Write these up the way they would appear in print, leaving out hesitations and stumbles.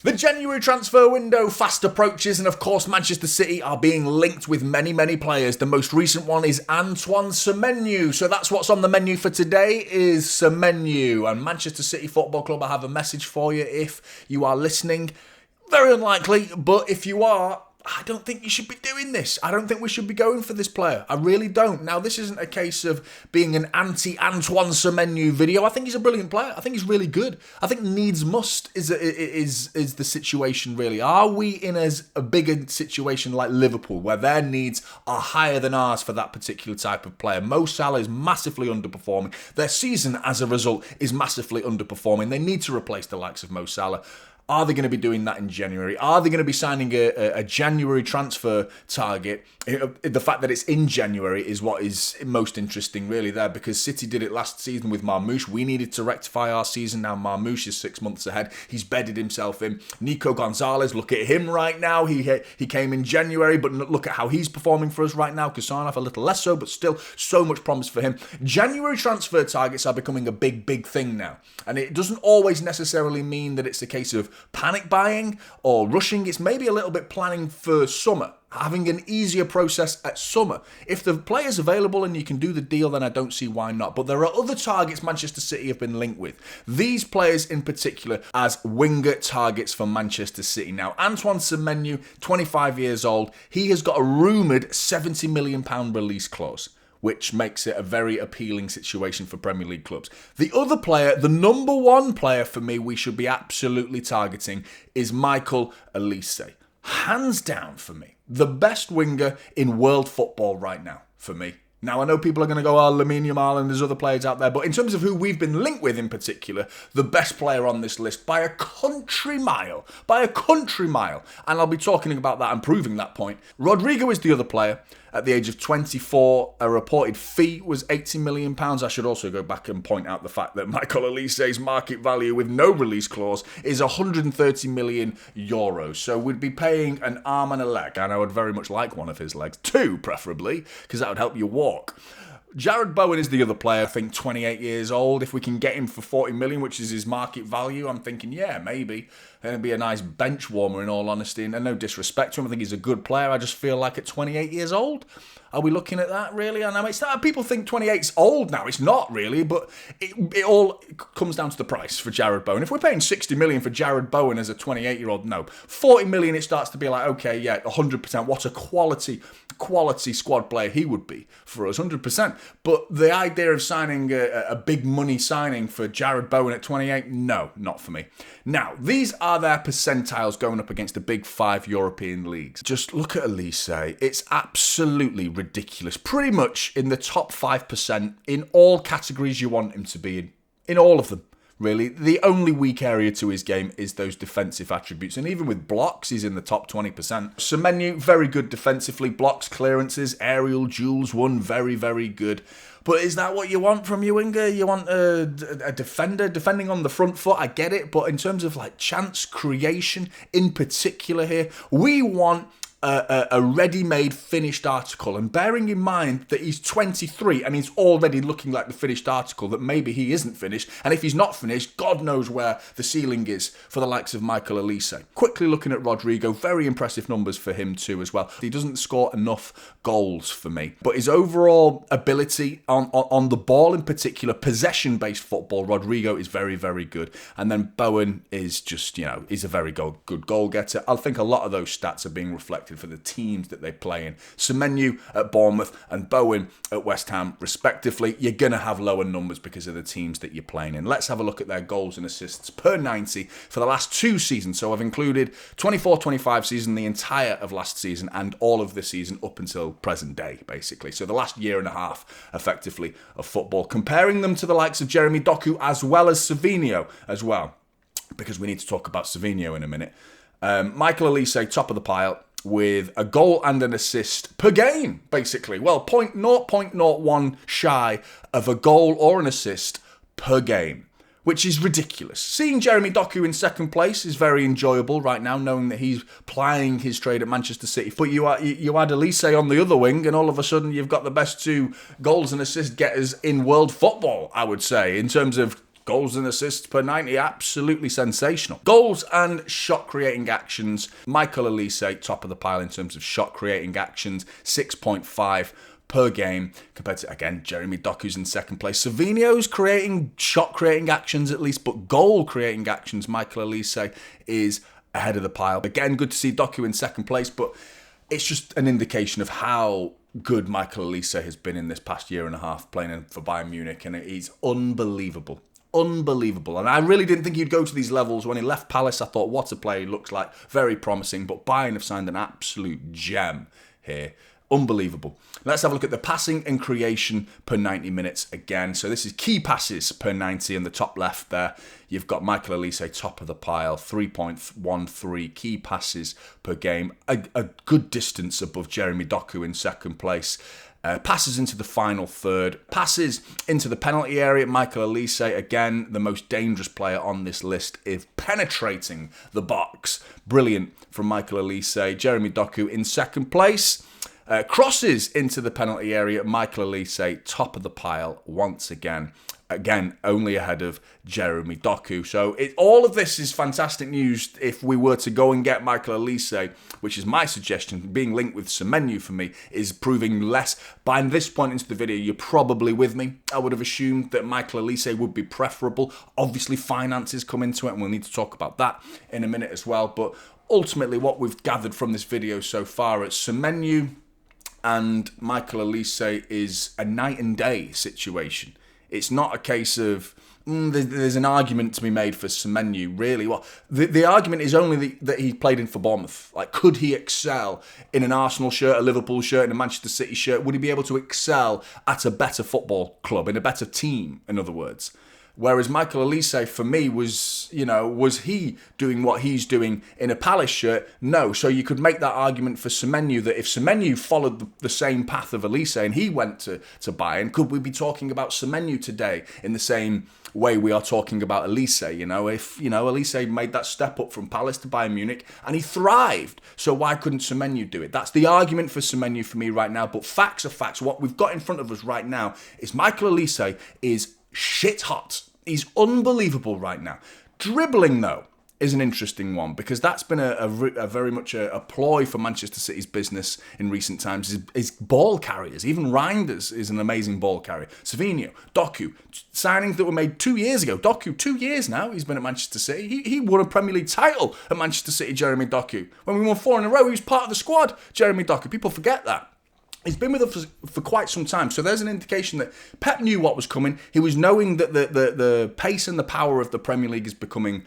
The January transfer window fast approaches, and of course Manchester City are being linked with many players. The most recent one is Antoine Semenyo. So that's what's on the menu for today is Semenyo. And Manchester City Football Club, I have a message for you if you are listening. Very unlikely, but if you are, I don't think you should be doing this. I don't think we should be going for this player. I really don't. Now, this isn't a case of being an anti-Antoine Semenyo video. I think he's a brilliant player. I think he's really good. I think needs must is the situation, really. Are we in a bigger situation like Liverpool, where their needs are higher than ours for that particular type of player? Mo Salah is massively underperforming. Their season, as a result, is massively underperforming. They need to replace the likes of Mo Salah. Are they going to be doing that in January? Are they going to be signing a January transfer target? The fact that it's in January is what is most interesting really there, because City did it last season with Marmoush. We needed to rectify our season. Now Marmoush is 6 months ahead. He's bedded himself in. Nico Gonzalez, look at him right now. He came in January, but look at how he's performing for us right now. Kusanov a little less so, but still so much promise for him. January transfer targets are becoming a big thing now. And it doesn't always necessarily mean that it's a case of panic buying or rushing. It's maybe a little bit planning for summer, having an easier process at summer. If the player's available and you can do the deal, then I don't see why not. But there are other targets Manchester City have been linked with. These players in particular as winger targets for Manchester City. Now, Antoine Semenyo, 25 years old, he has got a rumoured £70 million release clause, which makes it a very appealing situation for Premier League clubs. The other player, the number one player for me we should be absolutely targeting is olise. Hands down for me, the best winger in world football right now for me. Now, I know people are going to go, Lamine Yamal and there's other players out there, but in terms of who we've been linked with in particular, the best player on this list by a country mile, and I'll be talking about that and proving that point. Rodrigo is the other player. At the age of 24, a reported fee was £80 million. I should also go back and point out the fact that Michael Olise's market value with no release clause is €130 million. So we'd be paying an arm and a leg, and I would very much like one of his legs, two preferably, because that would help you walk. Jarrod Bowen is the other player, I think 28 years old. If we can get him for 40 million, which is his market value, I'm thinking, yeah, maybe. It'd be a nice bench warmer in all honesty. And no disrespect to him, I think he's a good player. I just feel like at 28 years old, are we looking at that really? And I mean, people think 28's old now. It's not really, but it all comes down to the price for Jarrod Bowen. If we're paying 60 million for Jarrod Bowen as a 28-year-old, no. 40 million, it starts to be like, okay, yeah, 100%. What a quality squad player he would be for us, 100%. But the idea of signing a big money signing for Jarrod Bowen at 28, no, not for me. Now, these are their percentiles going up against the big 5 European leagues. Just look at Olise. It's absolutely ridiculous. Pretty much in the top 5% in all categories you want him to be in all of them. Really, the only weak area to his game is those defensive attributes. And even with blocks, he's in the top 20%. Semenyo, very good defensively. Blocks, clearances, aerial duels, one very good. But is that what you want from your winger? You want a defender defending on the front foot? I get it. But in terms of like chance creation in particular here, we want a ready-made finished article, and bearing in mind that he's 23 and he's already looking like the finished article, that maybe he isn't finished, and if he's not finished, God knows where the ceiling is for the likes of Michael Olise. Quickly looking at Rodrigo, very impressive numbers for him too as well. He doesn't score enough goals for me, but his overall ability on the ball in particular, possession-based football, Rodrigo is very good, and then Bowen is just, he's a very good goal getter. I think a lot of those stats are being reflected for the teams that they play in. Semenyo at Bournemouth and Bowen at West Ham, respectively. You're going to have lower numbers because of the teams that you're playing in. Let's have a look at their goals and assists per 90 for the last 2 seasons. So I've included 24-25 season, the entire of last season, and all of this season up until present day, basically. So the last year and a half, effectively, of football. Comparing them to the likes of Jeremy Doku as well as Savinho as well, because we need to talk about Savinho in a minute. Michael Olise, top of the pile, with a goal and an assist per game, basically. Well, 0.01 shy of a goal or an assist per game, which is ridiculous. Seeing Jeremy Doku in second place is very enjoyable right now, knowing that he's plying his trade at Manchester City. But you add Olise on the other wing, and all of a sudden you've got the best 2 goals and assist getters in world football, I would say, in terms of Goals and assists per 90, absolutely sensational. Goals and shot creating actions. Michael Olise, top of the pile in terms of shot creating actions, 6.5 per game, compared to, again, Jeremy Doku's in second place. Savinho's shot creating actions at least, but goal creating actions, Michael Olise is ahead of the pile. Again, good to see Doku in second place, but it's just an indication of how good Michael Olise has been in this past year and a half playing for Bayern Munich, and he's unbelievable. Unbelievable. And I really didn't think he'd go to these levels. When he left Palace, I thought, what a player he looks like. Very promising. But Bayern have signed an absolute gem here. Unbelievable. Let's have a look at the passing and creation per 90 minutes again. So this is key passes per 90 in the top left there. You've got Michael Olise top of the pile, 3.13 key passes per game. A good distance above Jeremy Doku in second place. Passes into the final third. Passes into the penalty area. Michael Olise, again, the most dangerous player on this list, is penetrating the box. Brilliant from Michael Olise. Jeremy Doku in second place. Crosses into the penalty area. Michael Olise, top of the pile once again. Again, only ahead of Jeremy Doku. So all of this is fantastic news if we were to go and get Michael Olise, which is my suggestion. Being linked with Semenyo for me is proving less. By this point into the video, you're probably with me. I would have assumed that Michael Olise would be preferable. Obviously, finances come into it, and we'll need to talk about that in a minute as well. But ultimately, what we've gathered from this video so far is Semenyo and Michael Olise is a night and day situation. It's not a case of there's an argument to be made for Semenyo, really. Well, the argument is only that he played in for Bournemouth. Like, could he excel in an Arsenal shirt, a Liverpool shirt, and a Manchester City shirt? Would he be able to excel at a better football club, in a better team, in other words? Whereas Michael Olise, for me, was he doing what he's doing in a Palace shirt? No. So you could make that argument for Semenyo, that if Semenyo followed the same path of Olise and he went to Bayern, could we be talking about Semenyo today in the same way we are talking about Olise? If Olise made that step up from Palace to Bayern Munich and he thrived, so why couldn't Semenyo do it? That's the argument for Semenyo for me right now. But facts are facts. What we've got in front of us right now is Michael Olise is shit hot. He's unbelievable right now. Dribbling, though, is an interesting one, because that's been a very much a ploy for Manchester City's business in recent times, is ball carriers. Even Reinders is an amazing ball carrier. Savinho, Doku, signings that were made 2 years ago. Doku, 2 years now, he's been at Manchester City. He won a Premier League title at Manchester City, Jeremy Doku. When we won 4 in a row, he was part of the squad, Jeremy Doku. People forget that. He's been with us for quite some time, so there's an indication that Pep knew what was coming. He was knowing that the pace and the power of the Premier League is becoming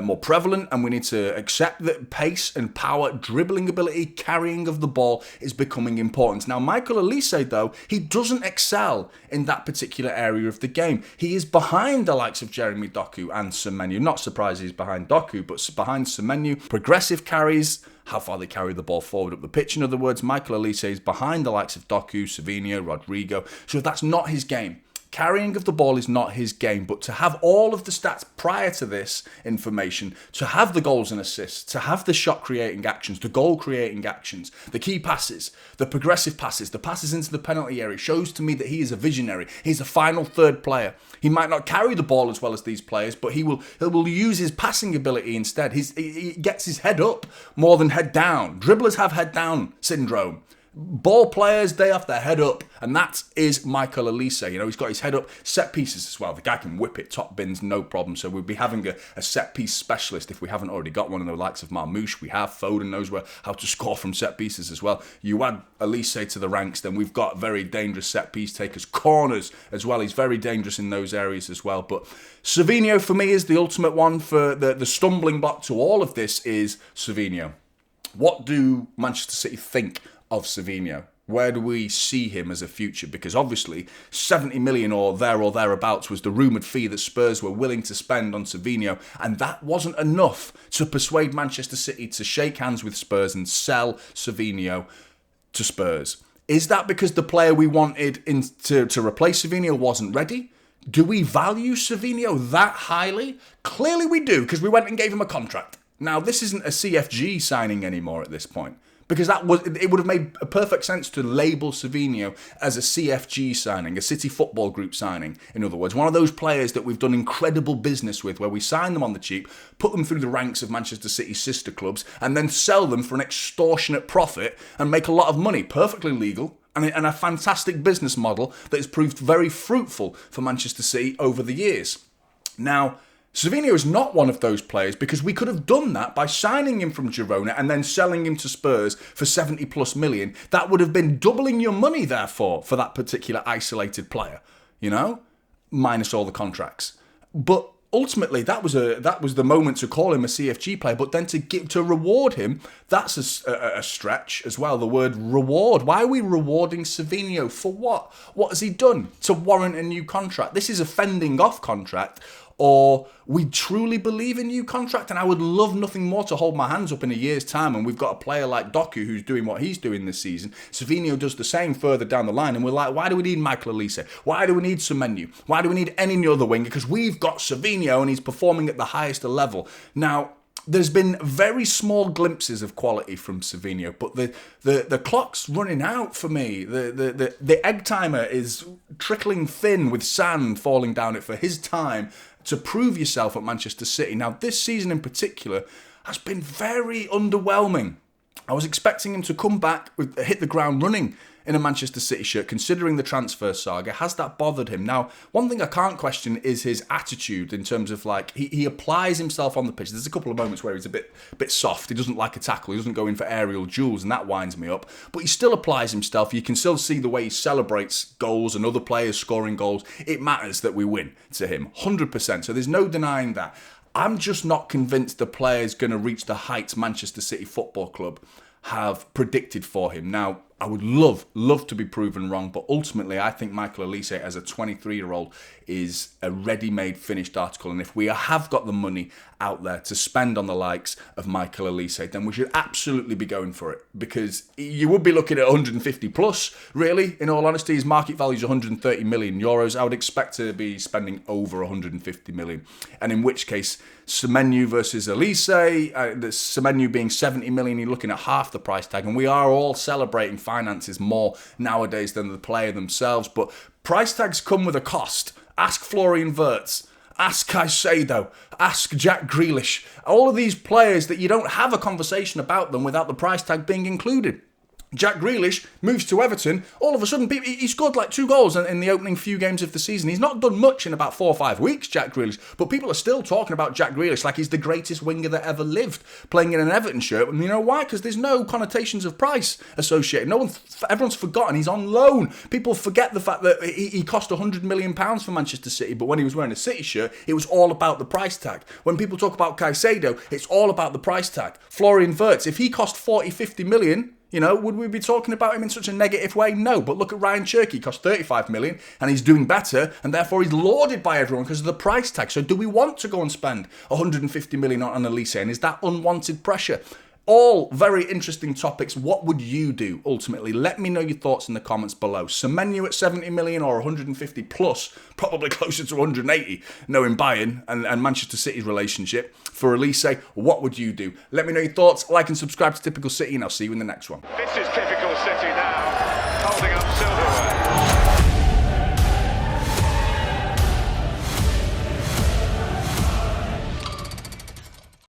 more prevalent, and we need to accept that pace and power, dribbling ability, carrying of the ball is becoming important. Now, Michael Olise, though, he doesn't excel in that particular area of the game. He is behind the likes of Jeremy Doku and Semenyo. Not surprised he's behind Doku, but behind Semenyo. Progressive carries, how far they carry the ball forward up the pitch. In other words, Michael Olise is behind the likes of Doku, Savinho, Rodrigo. So that's not his game. Carrying of the ball is not his game, but to have all of the stats prior to this information, to have the goals and assists, to have the shot creating actions, the goal creating actions, the key passes, the progressive passes, the passes into the penalty area, shows to me that he is a visionary. He's a final third player. He might not carry the ball as well as these players, but he will use his passing ability instead. He gets his head up more than head down. Dribblers have head down syndrome. Ball players, they have their head up, and that is Michael Olise. He's got his head up. Set pieces as well. The guy can whip it, top bins, no problem. So we'll be having a set piece specialist if we haven't already got one of the likes of Marmoush. We have Foden knows how to score from set pieces as well. You add Olise to the ranks, then we've got very dangerous set piece takers. Corners as well. He's very dangerous in those areas as well. But Savinho for me is the ultimate one. For the stumbling block to all of this is Savinho. What do Manchester City think of Savinho? Where do we see him as a future? Because obviously 70 million or thereabouts was the rumoured fee that Spurs were willing to spend on Savinho, and that wasn't enough to persuade Manchester City to shake hands with Spurs and sell Savinho to Spurs. Is that because the player we wanted to replace Savinho wasn't ready? Do we value Savinho that highly? Clearly we do, because we went and gave him a contract. Now, this isn't a CFG signing anymore at this point. Because it would have made perfect sense to label Savinho as a CFG signing, a City Football Group signing, in other words. One of those players that we've done incredible business with, where we sign them on the cheap, put them through the ranks of Manchester City's sister clubs, and then sell them for an extortionate profit and make a lot of money. Perfectly legal, and a fantastic business model that has proved very fruitful for Manchester City over the years. Now, Savinho is not one of those players, because we could have done that by signing him from Girona and then selling him to Spurs for 70 plus million. That would have been doubling your money, therefore, for that particular isolated player, minus all the contracts. But ultimately, that was the moment to call him a CFG player, but then to reward him, that's a stretch as well. The word reward. Why are we rewarding Savinho? For what? What has he done to warrant a new contract? This is a fending off contract. Or we truly believe in new contract, and I would love nothing more to hold my hands up in a year's time and we've got a player like Doku who's doing what he's doing this season. Savinho does the same further down the line, and we're like, why do we need Michael Olise? Why do we need Semenyo? Why do we need any other winger? Because we've got Savinho and he's performing at the highest level. Now, there's been very small glimpses of quality from Savinho, but the clock's running out for me. The egg timer is trickling thin with sand falling down it for his time to prove yourself at Manchester City. Now, this season in particular has been very underwhelming. I was expecting him to come back, hit the ground running in a Manchester City shirt, considering the transfer saga. Has that bothered him? Now, one thing I can't question is his attitude in terms of, he applies himself on the pitch. There's a couple of moments where he's a bit soft. He doesn't like a tackle. He doesn't go in for aerial duels, and that winds me up. But he still applies himself. You can still see the way he celebrates goals and other players scoring goals. It matters that we win to him, 100%. So there's no denying that. I'm just not convinced the player's going to reach the heights Manchester City Football Club have predicted for him. Now, I would love to be proven wrong, but ultimately I think Michael Olise as a 23-year-old is a ready-made finished article, and if we have got the money out there to spend on the likes of Michael Olise, then we should absolutely be going for it, because you would be looking at 150 plus, really, in all honesty. His market value is 130 million euros. I would expect to be spending over 150 million, and in which case, Semenyo versus Olise, the Semenyo being 70 million, you're looking at half the price tag, and we are all celebrating finances more nowadays than the player themselves, but price tags come with a cost. Ask Florian Wirtz, ask Caicedo, ask Jack Grealish, all of these players that you don't have a conversation about them without the price tag being included. Jack Grealish moves to Everton. All of a sudden, he scored 2 goals in the opening few games of the season. He's not done much in about 4 or 5 weeks, Jack Grealish, but people are still talking about Jack Grealish like he's the greatest winger that ever lived, playing in an Everton shirt. And you know why? Because there's no connotations of price associated. Everyone's forgotten he's on loan. People forget the fact that he cost £100 million for Manchester City, but when he was wearing a City shirt, it was all about the price tag. When people talk about Caicedo, it's all about the price tag. Florian Wirtz, if he cost 40, 50 million... would we be talking about him in such a negative way? No, but look at Ryan Cherky. He cost 35 million and he's doing better, and therefore he's lauded by everyone because of the price tag. So do we want to go and spend 150 million on Olise, and is that unwanted pressure? All very interesting topics. What would you do ultimately? Let me know your thoughts in the comments below. Semenyo at 70 million or 150 plus, probably closer to 180, knowing Bayern and Manchester City's relationship. For Olise, what would you do? Let me know your thoughts. Like and subscribe to Typical City, and I'll see you in the next one. This is Typical City now, holding up silverware.